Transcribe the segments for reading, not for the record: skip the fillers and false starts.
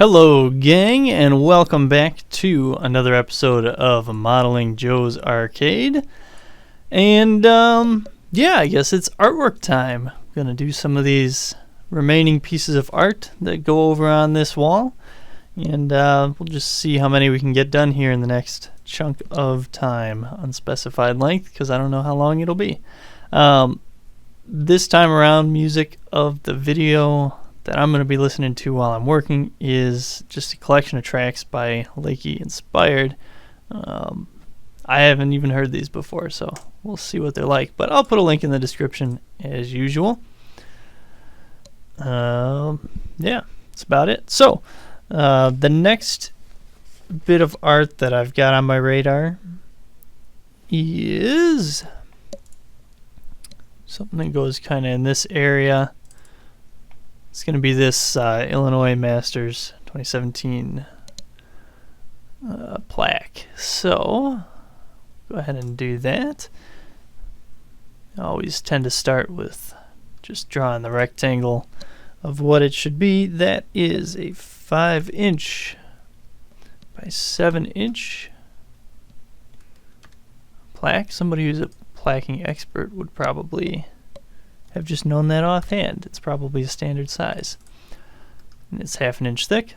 Hello, gang, and welcome back to another episode of Modeling Joe's Arcade. And, yeah, I guess it's artwork time. I'm gonna do some of these remaining pieces of art that go over on this wall. And, we'll just see how many we can get done here in the next chunk of time. Unspecified length, because I don't know how long it'll be. This time around, music of the video that I'm going to be listening to while I'm working is just a collection of tracks by Lakey Inspired. I haven't even heard these before, so we'll see what they're like. But I'll put a link in the description as usual. Yeah, that's about it. So, the next bit of art that I've got on my radar is something that goes kind of in this area. It's going to be this Illinois Masters 2017 plaque. So, go ahead and do that. I always tend to start with just drawing the rectangle of what it should be. That is a 5-inch by 7-inch plaque. Somebody who's a plaquing expert would probably have just known that offhand. It's probably a standard size. And it's 1/2 inch thick.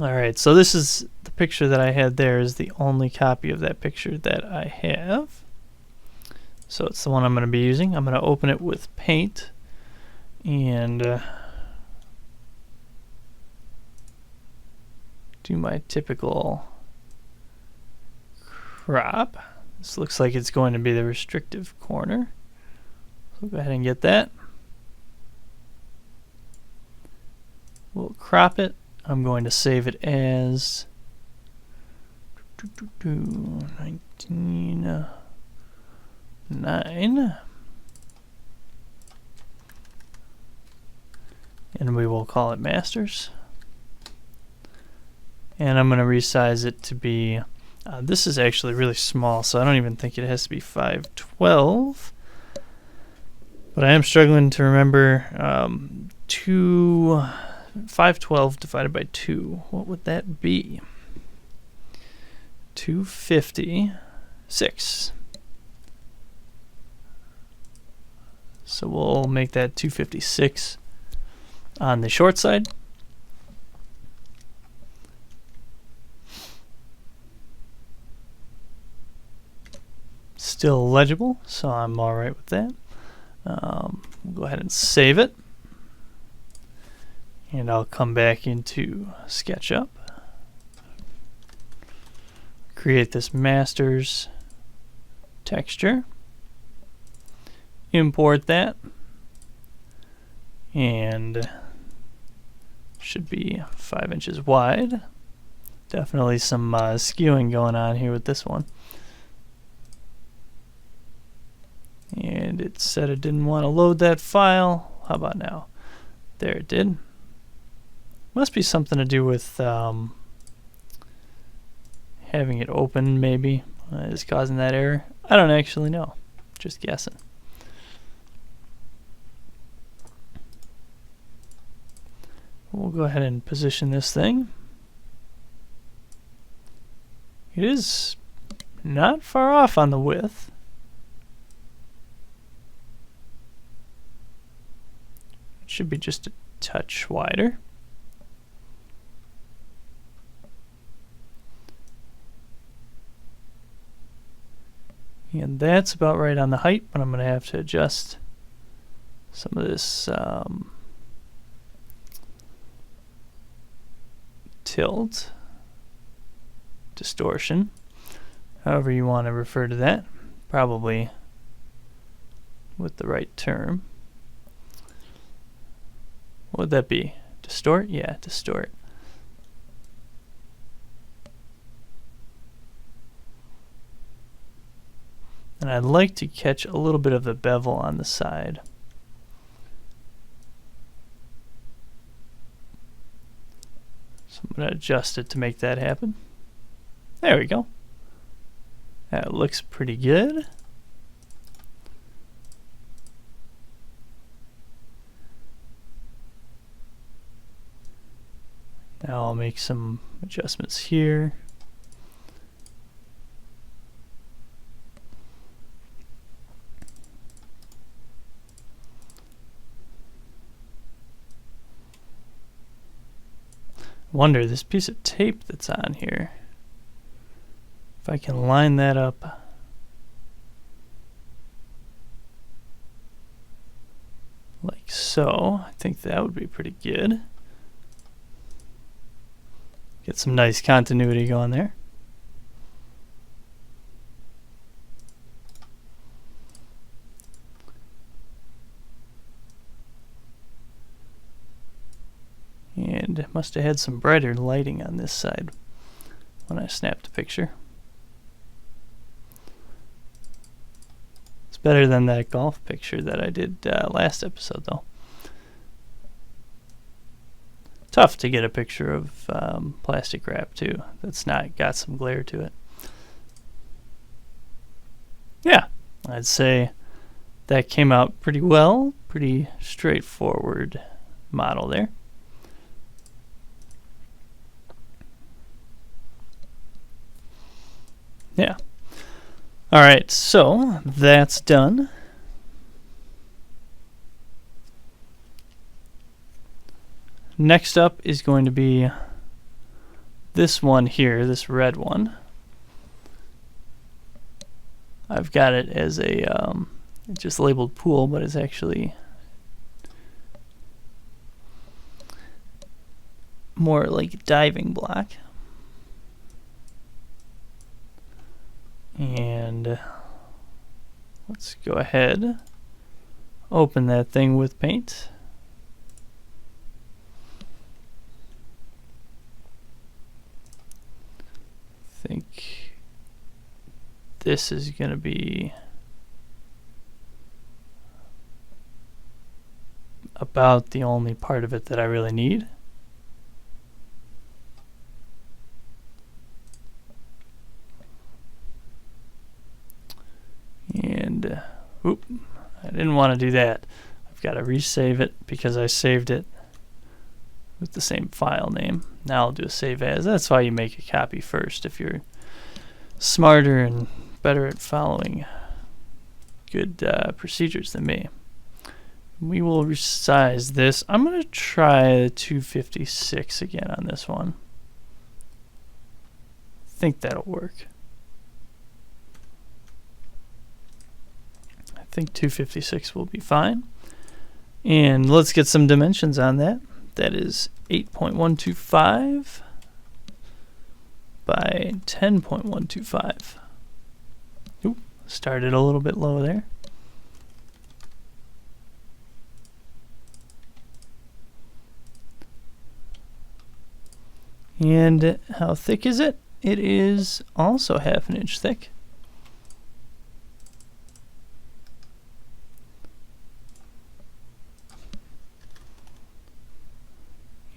Alright, so this is the picture that I had there is the only copy of that picture that I have. So it's the one I'm going to be using. I'm going to open it with paint and do my typical crop. This looks like it's going to be the restrictive corner. So go ahead and get that. We'll crop it. I'm going to save it as 19:9. And we will call it Masters. And I'm going to resize it to be, this is actually really small, so I don't even think it has to be 512. But I am struggling to remember 512 divided by 2. What would that be? 256. So we'll make that 256 on the short side. Still legible, so I'm alright with that. We'll go ahead and save it. And I'll come back into SketchUp. Create this Masters texture. Import that. And should be 5 inches wide. Definitely some skewing going on here with this one. And it said it didn't want to load that file. How about now? There it did. Must be something to do with having it open, maybe, is causing that error. I don't actually know. Just guessing. We'll go ahead and position this thing. It is not far off on the width. Should be just a touch wider. And that's about right on the height, but I'm going to have to adjust some of this tilt, distortion, however you want to refer to that, probably with the right term. What would that be? Distort? Yeah, distort. And I'd like to catch a little bit of the bevel on the side. So I'm going to adjust it to make that happen. There we go. That looks pretty good. Now I'll make some adjustments here. Wonder, this piece of tape that's on here, if I can line that up like so, I think that would be pretty good. Get some nice continuity going there. And must have had some brighter lighting on this side when I snapped the picture. It's better than that golf picture that I did last episode, though. Tough to get a picture of plastic wrap, too. That's not got some glare to it. Yeah, I'd say that came out pretty well. Pretty straightforward model there. Yeah. All right, so that's done. Next up is going to be this one here, this red one. I've got it as a just labeled pool, but it's actually more like a diving block. And let's go ahead, open that thing with paint. I think this is going to be about the only part of it that I really need. And oop, I didn't want to do that. I've got to resave it because I saved it with the same file name. Now I'll do a save as. That's why you make a copy first if you're smarter and better at following good procedures than me. We will resize this. I'm going to try 256 again on this one. I think that'll work. I think 256 will be fine. And let's get some dimensions on that. That is 8.125 by 10.125. Oop, started a little bit low there. And how thick is it? It is also 1/2 inch thick.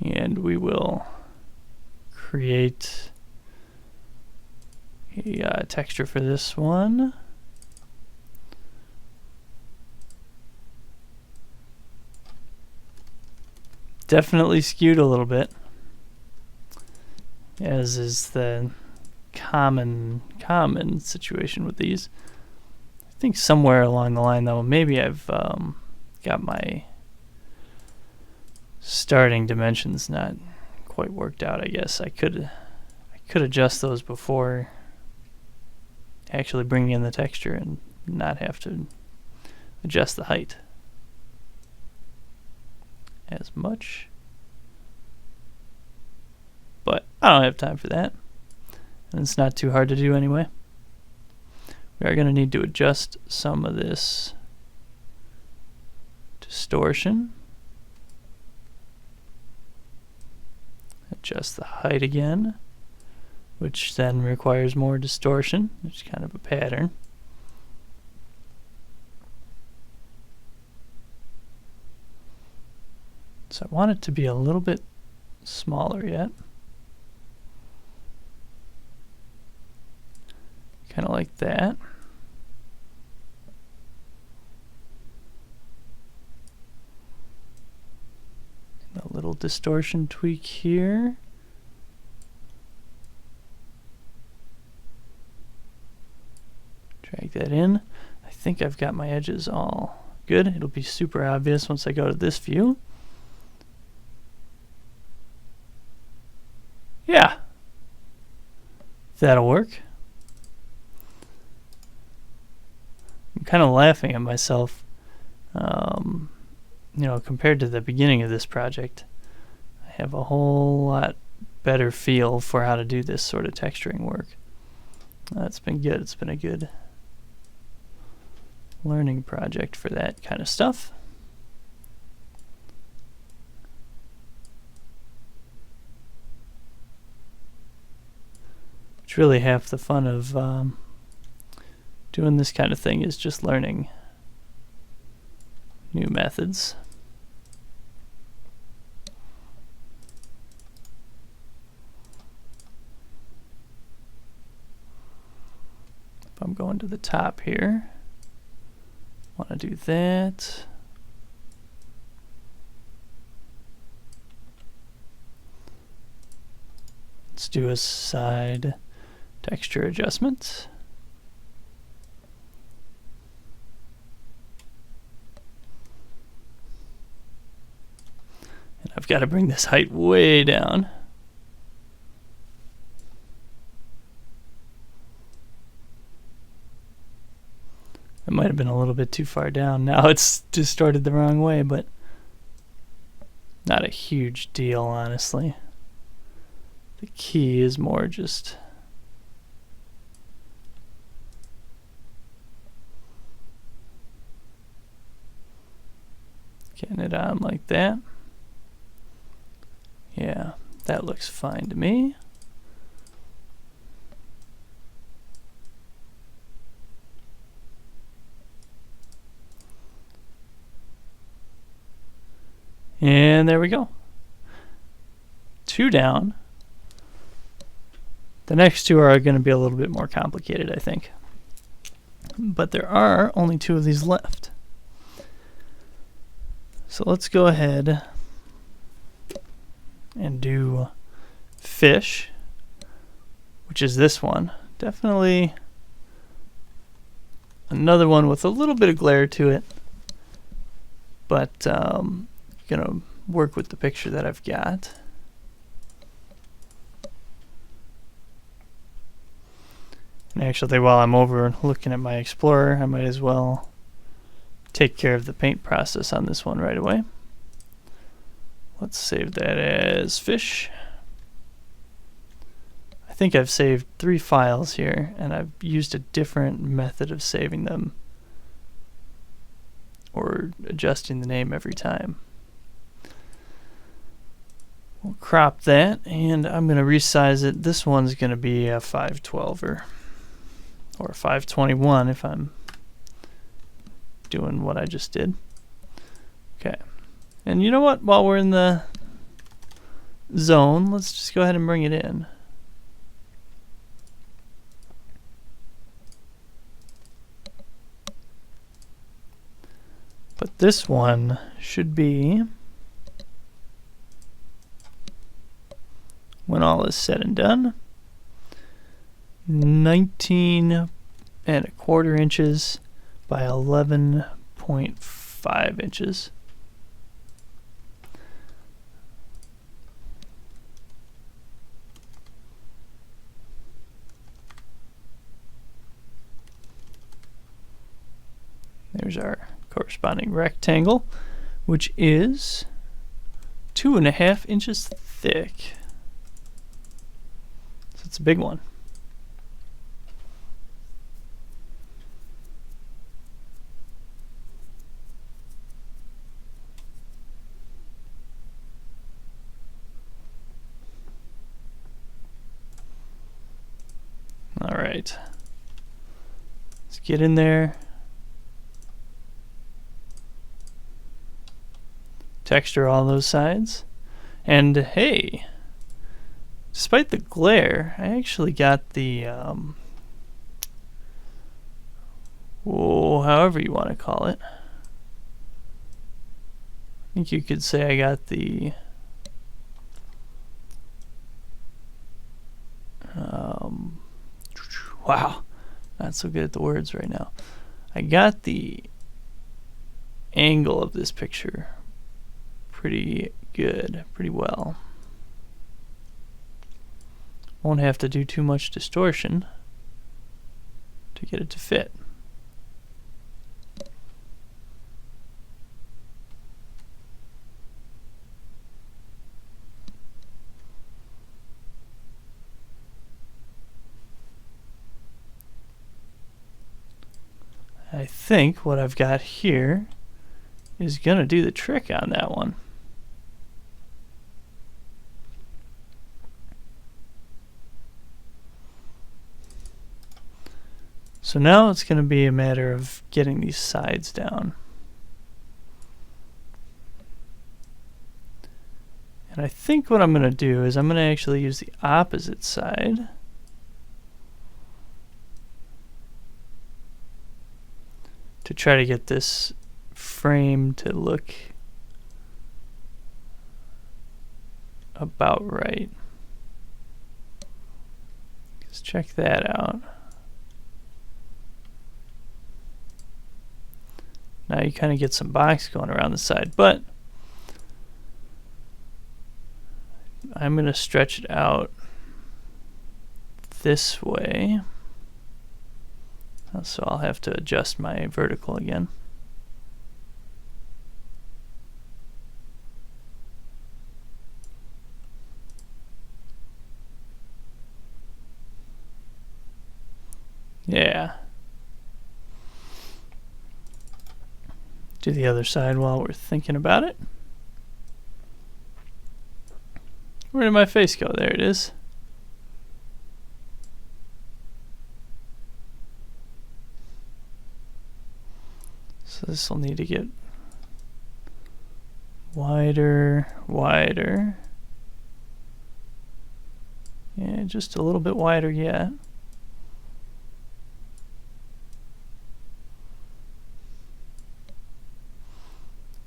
And we will create a texture for this one. Definitely skewed a little bit, as is the common situation with these. I think somewhere along the line, though, maybe I've got my starting dimensions not quite worked out. I guess I could adjust those before actually bringing in the texture and not have to adjust the height as much. But I don't have time for that, and it's not too hard to do anyway. We are going to need to adjust some of this distortion. Adjust the height again, which then requires more distortion. It's kind of a pattern. So I want it to be a little bit smaller yet. Kind of like that. A little distortion tweak here. Drag that in. I think I've got my edges all good. It'll be super obvious once I go to this view. Yeah, that'll work. I'm kind of laughing at myself, you know, compared to the beginning of this project. I have a whole lot better feel for how to do this sort of texturing work. It's been good. It's been a good learning project for that kind of stuff. It's really half the fun of doing this kind of thing, is just learning new methods. If I'm going to the top here, want to do that. Let's do a side texture adjustment. And I've got to bring this height way down. It might have been a little bit too far down. Now it's distorted the wrong way, but not a huge deal, honestly. The key is more just getting it on like that. Yeah, that looks fine to me. And there we go. 2 down. The next 2 are going to be a little bit more complicated, I think. But there are only 2 of these left. So let's go ahead and do fish, which is this one. Definitely another one with a little bit of glare to it, but gonna work with the picture that I've got. And actually, while I'm over looking at my Explorer, I might as well take care of the paint process on this one right away. Let's save that as fish. I think I've saved 3 files here, and I've used a different method of saving them or adjusting the name every time. We'll crop that, and I'm going to resize it. This one's going to be a 512er or a 521 if I'm doing what I just did. Okay. And you know what? While we're in the zone, let's just go ahead and bring it in. But this one should be, when all is said and done, 19.25 inches by 11.5 inches. There's our corresponding rectangle, which is 2.5 inches thick. So it's a big one. All right, let's get in there. Texture all those sides. And hey, despite the glare, I actually got the however you want to call it. I think you could say I got the wow, not so good at the words right now. I got the angle of this picture pretty good, pretty well. Won't have to do too much distortion to get it to fit. I think what I've got here is going to do the trick on that one. So now it's going to be a matter of getting these sides down. And I think what I'm going to do is I'm going to actually use the opposite side to try to get this frame to look about right. Let's check that out. Now you kind of get some box going around the side, but I'm going to stretch it out this way. So I'll have to adjust my vertical again. Yeah. Do the other side while we're thinking about it. Where did my face go? There it is. So this will need to get wider, wider. Yeah, just a little bit wider yet.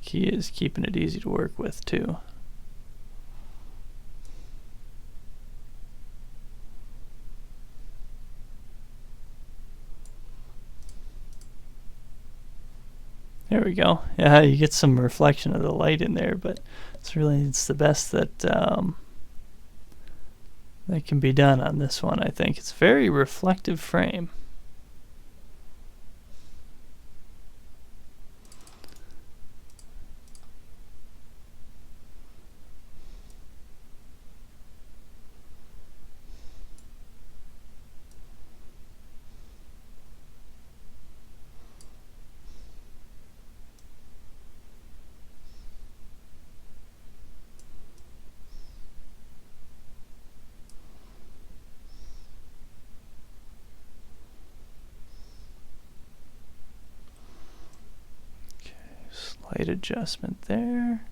Key is keeping it easy to work with too. There we go. Yeah, you get some reflection of the light in there, but it's the best that that can be done on this one. I think it's a very reflective frame. Slight adjustment there.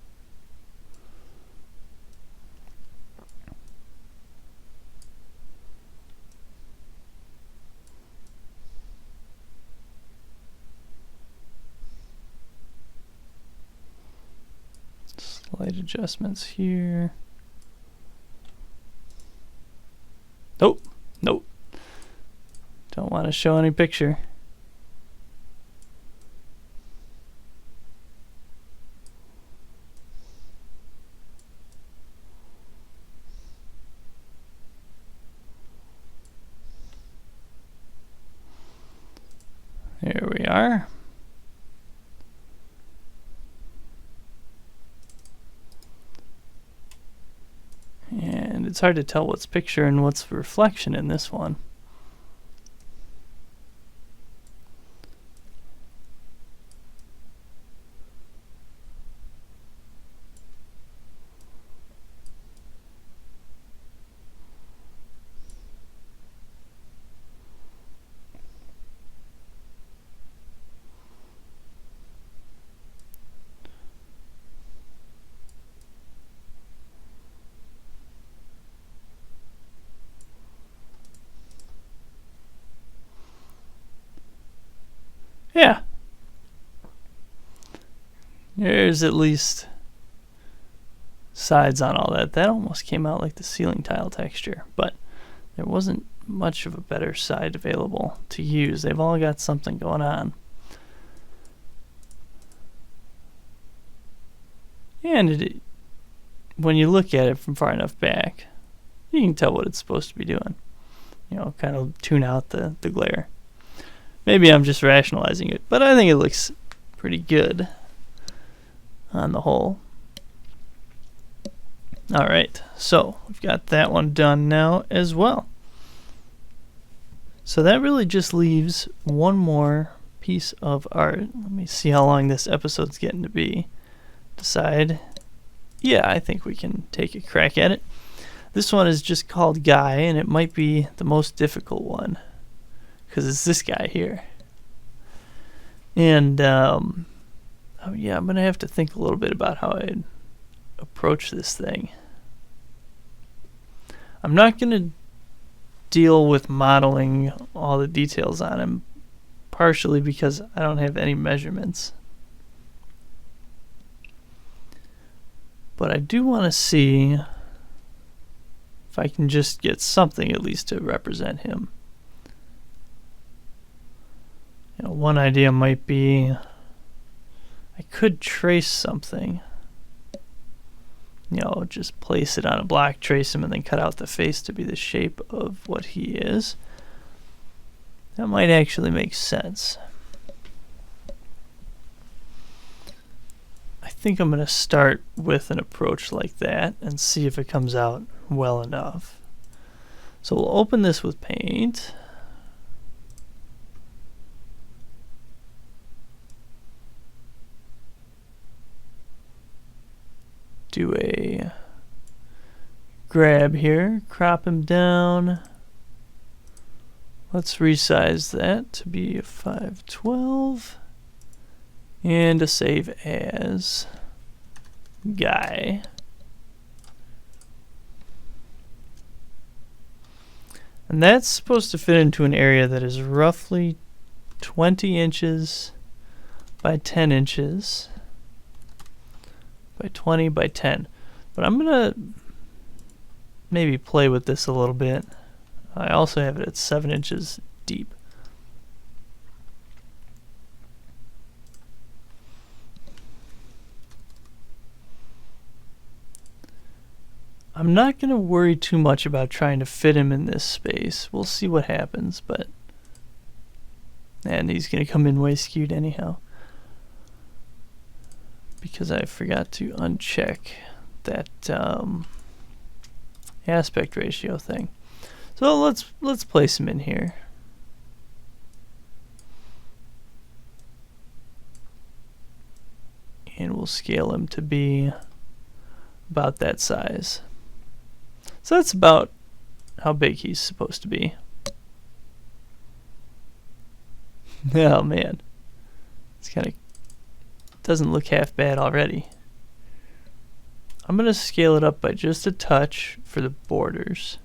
Slight adjustments here. Nope, nope. Don't want to show any picture. There we are. And it's hard to tell what's picture and what's reflection in this one. Yeah. There's at least sides on all that. That almost came out like the ceiling tile texture, but there wasn't much of a better side available to use. They've all got something going on. And when you look at it from far enough back, you can tell what it's supposed to be doing. You know, kind of tune out the glare. Maybe I'm just rationalizing it, but I think it looks pretty good on the whole. Alright, so we've got that one done now as well. So that really just leaves one more piece of art. Let me see how long this episode's getting to be. Decide. Yeah, I think we can take a crack at it. This one is just called Guy, and it might be the most difficult one because it's this guy here. And oh yeah, I'm gonna have to think a little bit about how I'd approach this thing. I'm not gonna deal with modeling all the details on him, partially because I don't have any measurements. But I do want to see if I can just get something at least to represent him. You know, one idea might be I could trace something. You know, just place it on a block, trace him, and then cut out the face to be the shape of what he is. That might actually make sense. I think I'm going to start with an approach like that and see if it comes out well enough. So we'll open this with paint. Do a grab here, crop him down. Let's resize that to be a 512 and a save as Guy. And that's supposed to fit into an area that is roughly 20 inches by 10 inches by 20 by 10. But I'm gonna maybe play with this a little bit. I also have it at 7 inches deep. I'm not going to worry too much about trying to fit him in this space. We'll see what happens, but and he's going to come in way skewed anyhow, because I forgot to uncheck that aspect ratio thing. So let's place him in here. And we'll scale him to be about that size. So that's about how big he's supposed to be. Oh man, it's kind of doesn't look half bad already. I'm gonna scale it up by just a touch for the borders.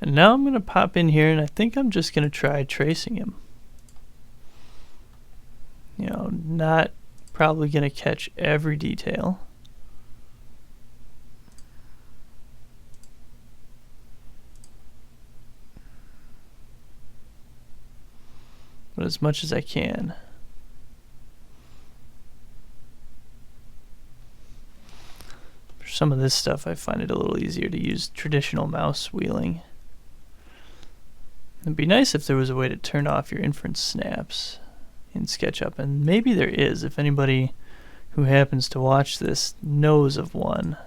And now I'm going to pop in here, and I think I'm just going to try tracing him. You know, not probably going to catch every detail. But as much as I can. For some of this stuff, I find it a little easier to use traditional mouse wheeling. It'd be nice if there was a way to turn off your inference snaps in SketchUp, and maybe there is. If anybody who happens to watch this knows of one,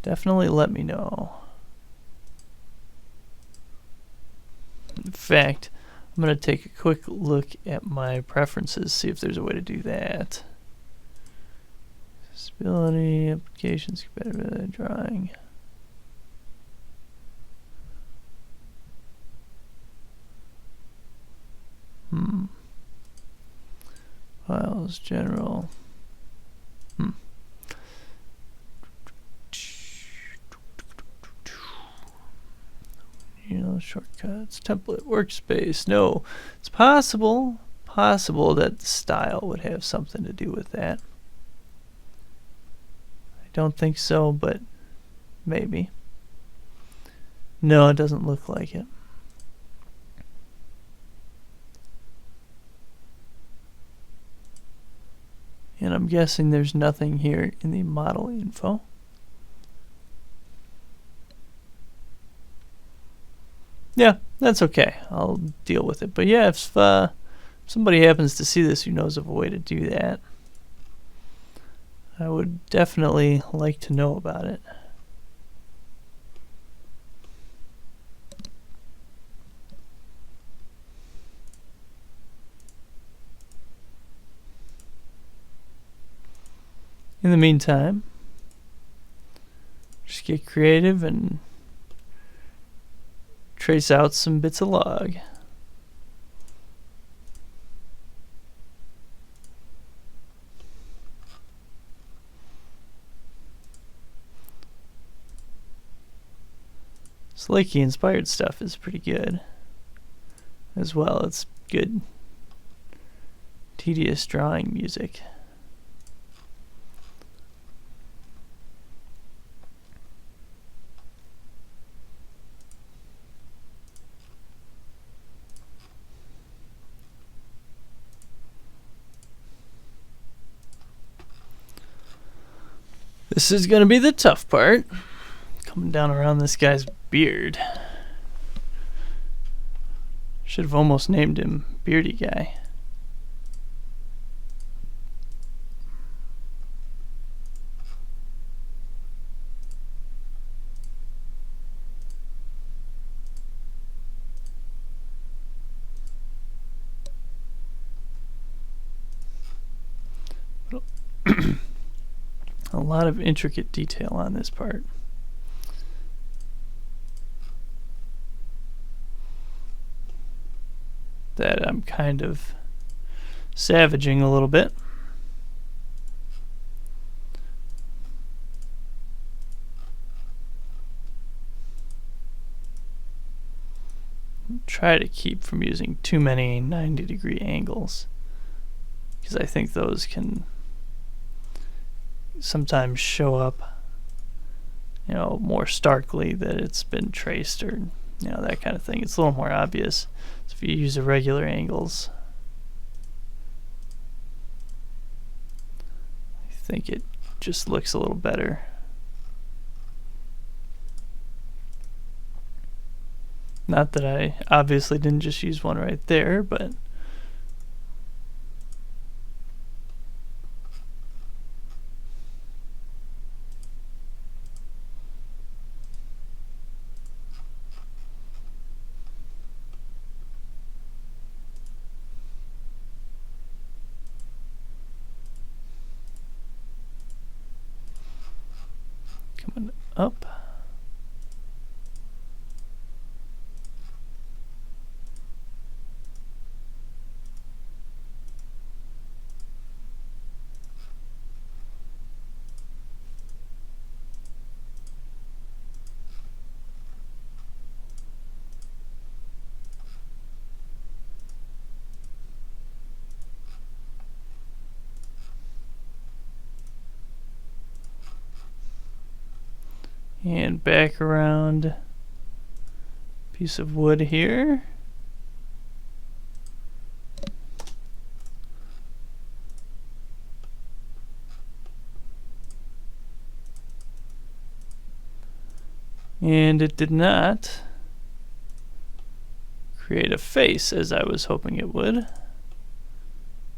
definitely let me know. In fact, I'm going to take a quick look at my preferences, see if there's a way to do that. Accessibility, applications, compatibility, drawing. Files, general. You know, Shortcuts, template, workspace. No, it's possible that the style would have something to do with that. I don't think so, but maybe. No, it doesn't look like it. And I'm guessing there's nothing here in the model info. Yeah, that's okay. I'll deal with it. But yeah, if somebody happens to see this who knows of a way to do that, I would definitely like to know about it. In the meantime, just get creative and trace out some bits of log. This Lakey Inspired stuff is pretty good as well. It's good, tedious drawing music. This is going to be the tough part. Coming down around this guy's beard. Should have almost named him Beardy Guy. A lot of intricate detail on this part. That I'm kind of savaging a little bit. Try to keep from using too many 90-degree angles, because I think those can sometimes show up, more starkly that it's been traced, or that kind of thing. It's a little more obvious if you use irregular angles. I think it just looks a little better. Not that I obviously didn't just use one right there, but coming up. And back around piece of wood here. And it did not create a face as I was hoping it would.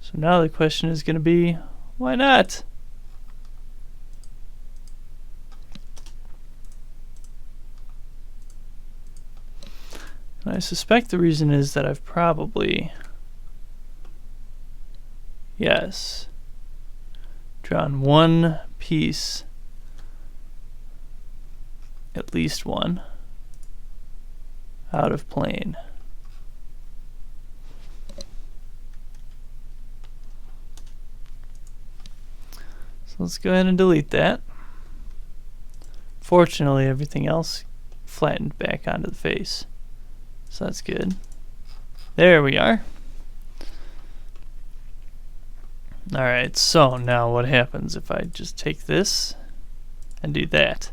So now the question is going to be, why not? And I suspect the reason is that I've probably, yes, drawn one piece, at least one, out of plane. So let's go ahead and delete that. Fortunately, everything else flattened back onto the face. So that's good. There we are. Alright, so now what happens if I just take this and do that?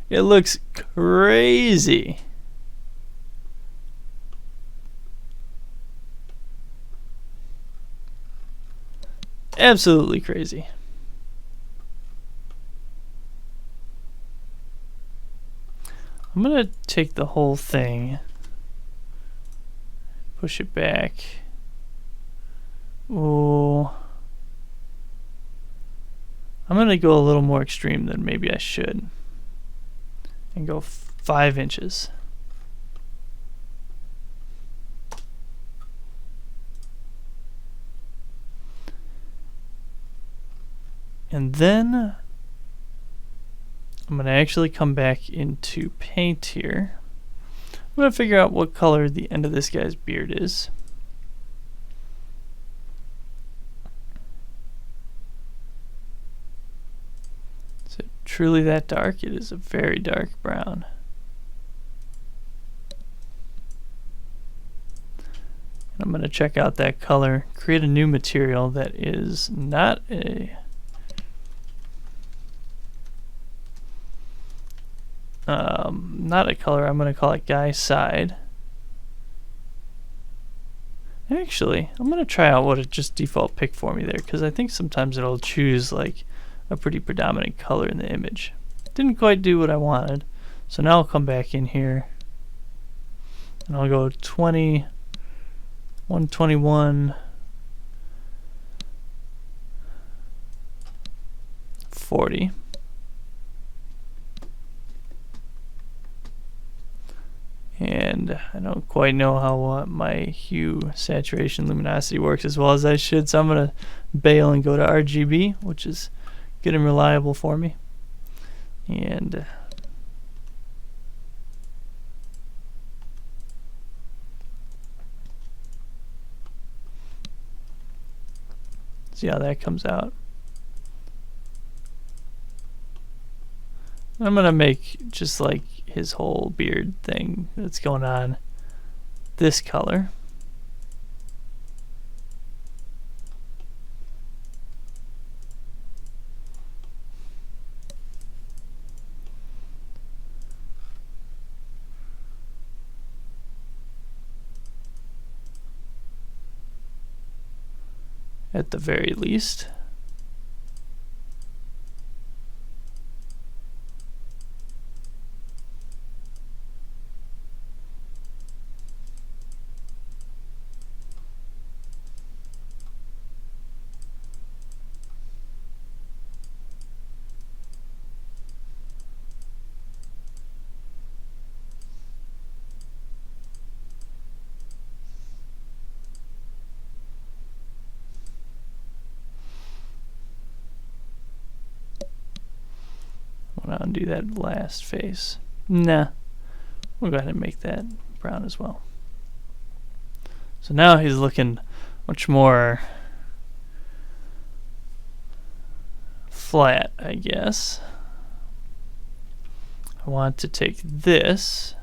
It looks crazy. Absolutely crazy. I'm going to take the whole thing, push it back. Oh, I'm going to go a little more extreme than maybe I should and go 5 inches. And then I'm going to actually come back into paint here. I'm going to figure out what color the end of this guy's beard is. Is it truly that dark? It is a very dark brown. And I'm going to check out that color, create a new material that is not a color. I'm going to call it guy side. Actually, I'm going to try out what it just default picked for me there, because I think sometimes it'll choose like a pretty predominant color in the image. Didn't quite do what I wanted, so now I'll come back in here and I'll go 20, 121, 40. And I don't quite know how my hue, saturation, luminosity works as well as I should, so I'm going to bail and go to RGB, which is good and reliable for me. And see how that comes out. I'm going to make just like his whole beard thing that's going on this color. At the very least. I'll undo that last face. Nah, we'll go ahead and make that brown as well. So now he's looking much more flat, I guess. I want to take this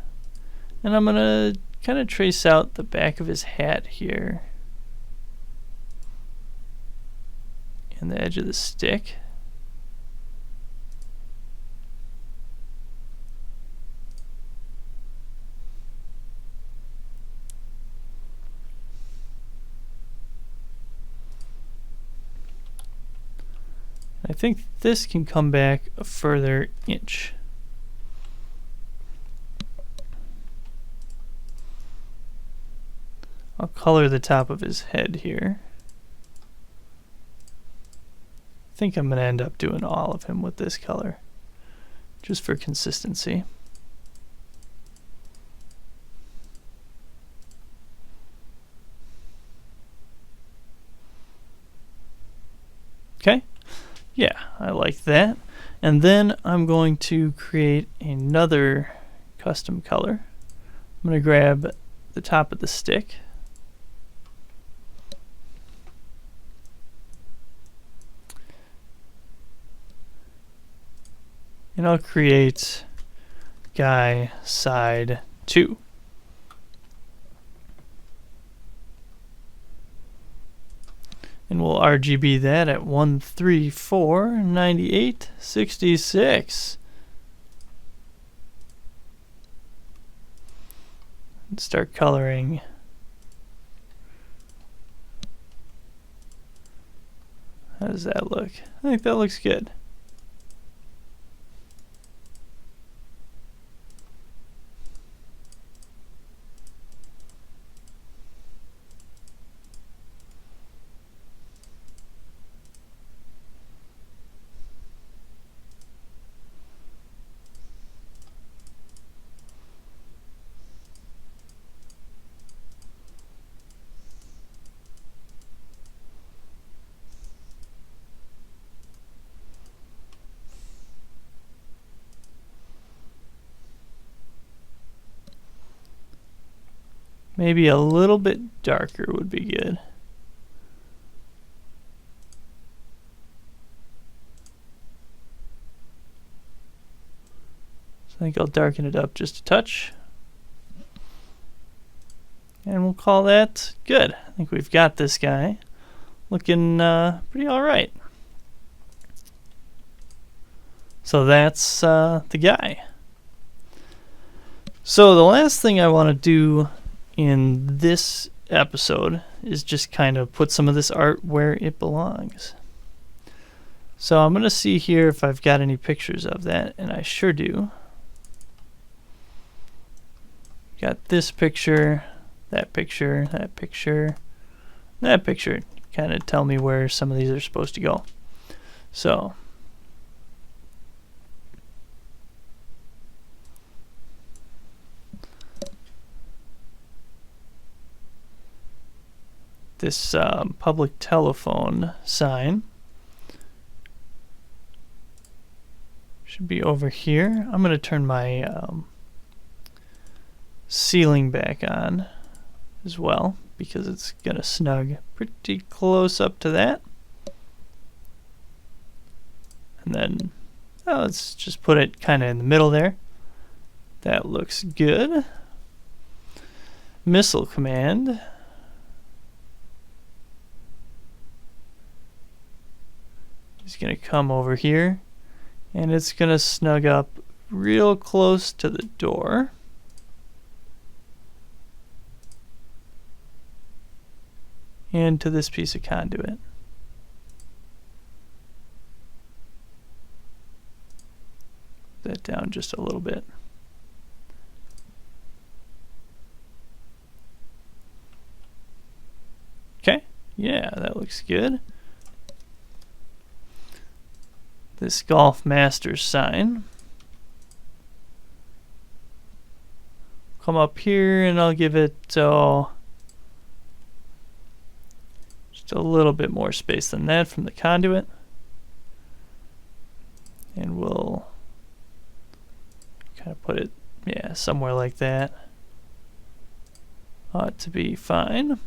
and I'm going to kind of trace out the back of his hat here and the edge of the stick. I think this can come back a further inch. I'll color the top of his head here. I think I'm going to end up doing all of him with this color, just for consistency. Okay. Yeah, I like that. And then I'm going to create another custom color. I'm going to grab the top of the stick. And I'll create guy side 2. And we'll RGB that at 1349866. And start coloring. How does that look? I think that looks good. Maybe a little bit darker would be good. So I think I'll darken it up just a touch. And we'll call that good. I think we've got this guy looking pretty all right. So that's the guy. So the last thing I want to do in this episode is just kind of put some of this art where it belongs. So I'm going to see here if I've got any pictures of that, and I sure do. Got this picture, that picture, that picture, that picture. Kind of tell me where some of these are supposed to go. So this public telephone sign should be over here. I'm going to turn my ceiling back on as well because it's going to snug pretty close up to that. And then let's just put it kind of in the middle there. That looks good. Missile command. It's going to come over here and it's going to snug up real close to the door. And to this piece of conduit. That down just a little bit. Okay, yeah, that looks good. This Golf Masters sign. Come up here and I'll give it just a little bit more space than that from the conduit. And we'll kind of put it, yeah, somewhere like that. Ought to be fine.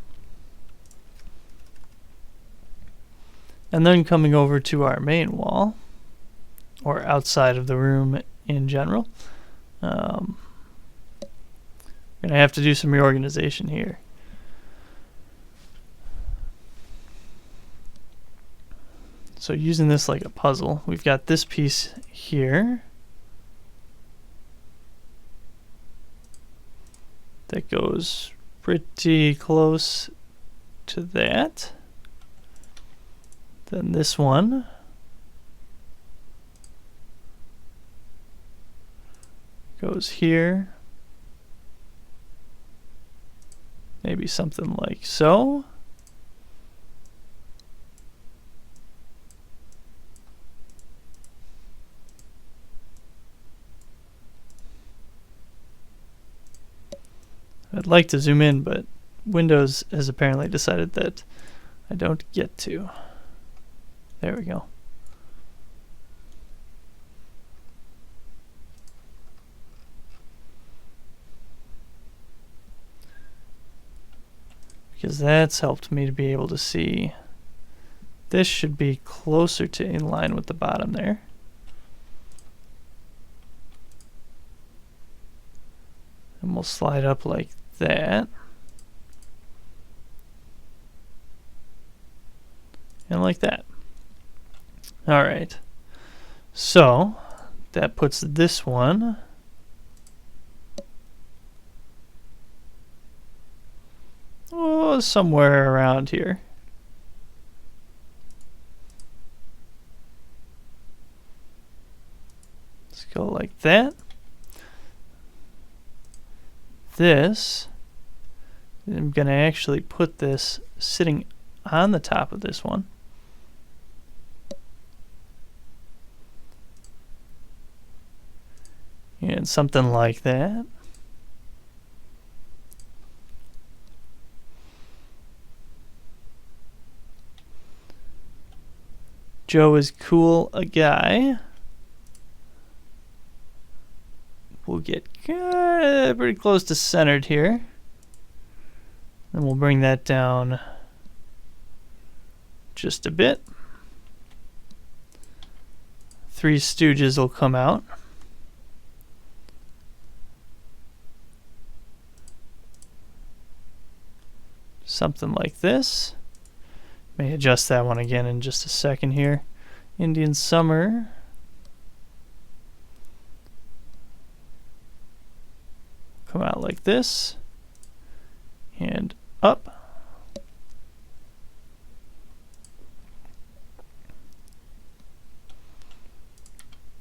And then coming over to our main wall, or outside of the room in general, we're going to have to do some reorganization here. So using this like a puzzle, we've got this piece here that goes pretty close to that. Then this one goes here. Maybe something like so. I'd like to zoom in, but Windows has apparently decided that I don't get to. There we go. Because that's helped me to be able to see. This should be closer to in line with the bottom there. And we'll slide up like that. And like that. All right. So that puts this one somewhere around here. Let's go like that. This, I'm going to actually put this sitting on the top of this one. And something like that. Joe is cool a guy. We'll get pretty close to centered here. And we'll bring that down just a bit. Three Stooges will come out. Something like this. May adjust that one again in just a second here. Indian Summer. Come out like this. And up.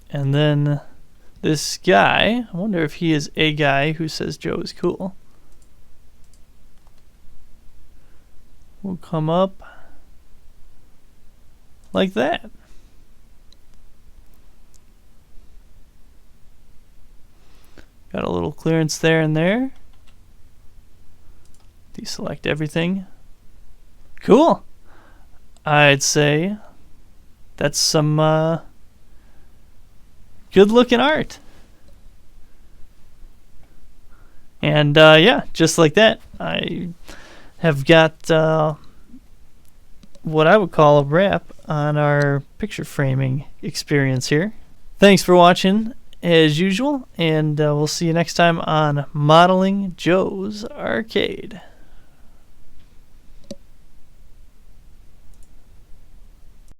And then this guy, I wonder if he is a guy who says Joe is cool. We'll come up like that. Got a little clearance there and there. Deselect everything. Cool. I'd say that's some good looking art. And yeah, just like that, I have got what I would call a wrap on our picture framing experience here. Thanks for watching as usual, and we'll see you next time on Modeling Joe's Arcade.